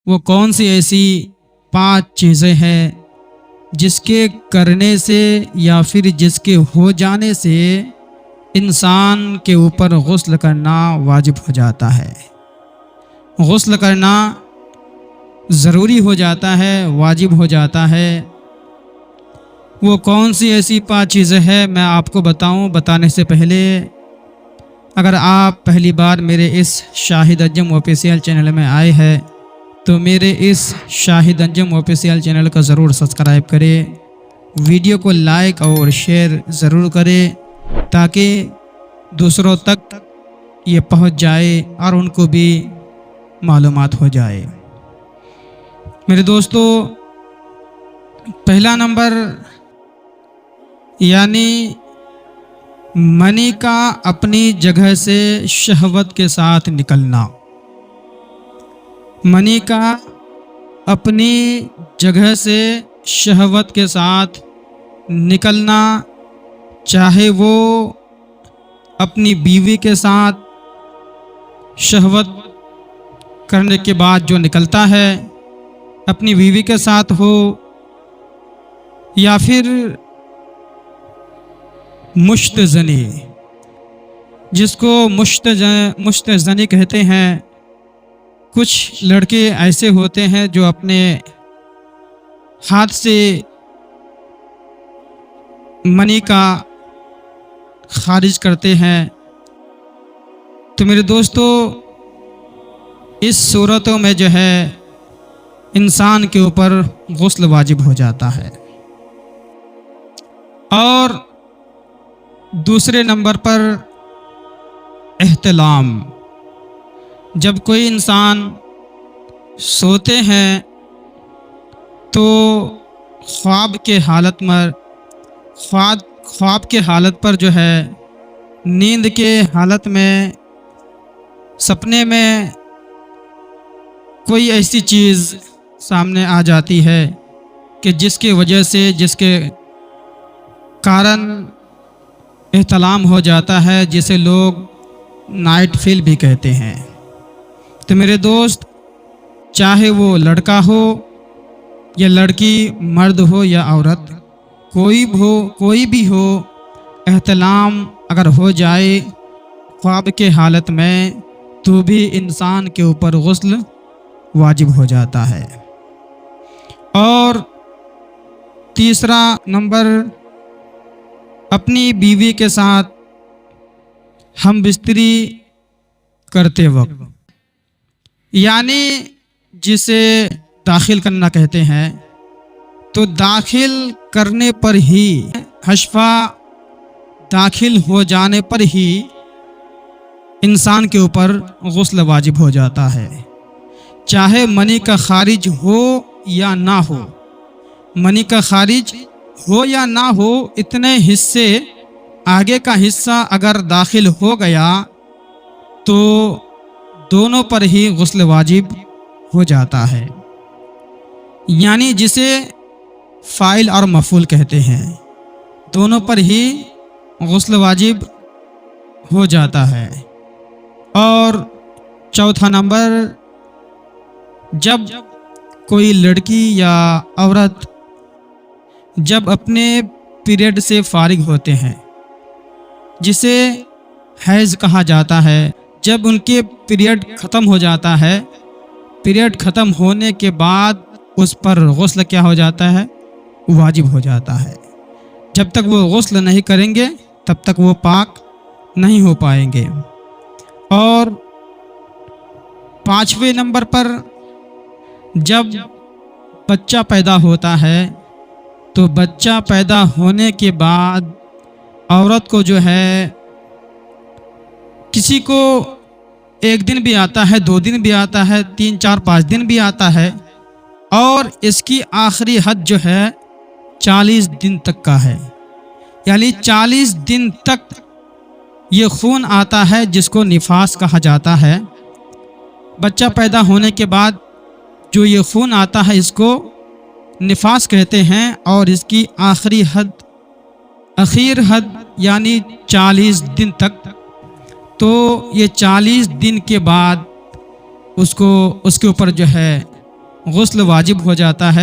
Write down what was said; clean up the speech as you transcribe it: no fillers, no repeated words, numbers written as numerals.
वो कौन सी ऐसी 5 चीज़ें हैं जिसके करने से या फिर जिसके हो जाने से इंसान के ऊपर गुस्ल करना वाजिब हो जाता है, गुस्ल करना ज़रूरी हो जाता है, वाजिब हो जाता है। वो कौन सी ऐसी 5 चीज़ें हैं मैं आपको बताऊं। बताने से पहले अगर आप पहली बार मेरे इस शाहिद अंजुम ऑफिशियल चैनल में आए हैं तो मेरे इस शाहिद अंजुम ऑफिशियल चैनल को ज़रूर सब्सक्राइब करें, वीडियो को लाइक और शेयर ज़रूर करें ताकि दूसरों तक ये पहुंच जाए और उनको भी मालूमात हो जाए। मेरे दोस्तों, पहला नंबर यानी मनी का अपनी जगह से शहवत के साथ निकलना। मनी का अपनी जगह से शहवत के साथ निकलना, चाहे वो अपनी बीवी के साथ शहवत करने के बाद जो निकलता है अपनी बीवी के साथ हो, या फिर मुश्तज़नी, जिसको मुश्तज़नी कहते हैं। कुछ लड़के ऐसे होते हैं जो अपने हाथ से मनी का खारिज करते हैं। तो मेरे दोस्तों, इस सूरतों में जो है इंसान के ऊपर गुस्ल वाजिब हो जाता है। और दूसरे नंबर पर एहतलाम। जब कोई इंसान सोते हैं तो ख्वाब के हालत पर जो है, नींद के हालत में, सपने में कोई ऐसी चीज़ सामने आ जाती है कि जिसकी वजह से, जिसके कारण एहतलाम हो जाता है, जिसे लोग नाइट फील भी कहते हैं। तो मेरे दोस्त, चाहे वो लड़का हो या लड़की, मर्द हो या औरत, कोई भी हो, एहतलाम अगर हो जाए ख्वाब के हालत में तो भी इंसान के ऊपर गुस्ल वाजिब हो जाता है। और तीसरा नंबर, अपनी बीवी के साथ हम बिस्तरी करते वक्त, यानी जिसे दाखिल करना कहते हैं। तो दाखिल करने पर ही, हशफा दाखिल हो जाने पर ही इंसान के ऊपर गुस्ल वाजिब हो जाता है, चाहे मनी का खारिज हो या ना हो। मनी का खारिज हो या ना हो, इतने हिस्से, आगे का हिस्सा अगर दाखिल हो गया तो दोनों पर ही गुस्ल वाजिब हो जाता है, यानी जिसे फ़ाइल और मफ़ूल कहते हैं, दोनों पर ही गुस्ल वाजिब हो जाता है। और चौथा नंबर, जब कोई लड़की या औरत जब अपने पीरियड से फारिग होते हैं, जिसे हैज़ कहा जाता है, जब उनके पीरियड ख़त्म हो जाता है, पीरियड ख़त्म होने के बाद उस पर गुस्ल क्या हो जाता है, वाजिब हो जाता है। जब तक वो गुस्ल नहीं करेंगे तब तक वो पाक नहीं हो पाएंगे। और 5वें नंबर पर, जब बच्चा पैदा होता है तो बच्चा पैदा होने के बाद औरत को जो है, किसी को 1 दिन भी आता है, 2 दिन भी आता है, 3, 4, 5 दिन भी आता है, और इसकी आखिरी हद जो है 40 दिन तक का है। यानी 40 दिन तक ये खून आता है जिसको निफास कहा जाता है। बच्चा पैदा होने के बाद जो ये खून आता है इसको निफास कहते हैं, और इसकी आखिर हद यानी 40 दिन तक। तो ये 40 दिन के बाद उसको, उसके ऊपर जो है गुस्ल वाजिब हो जाता है।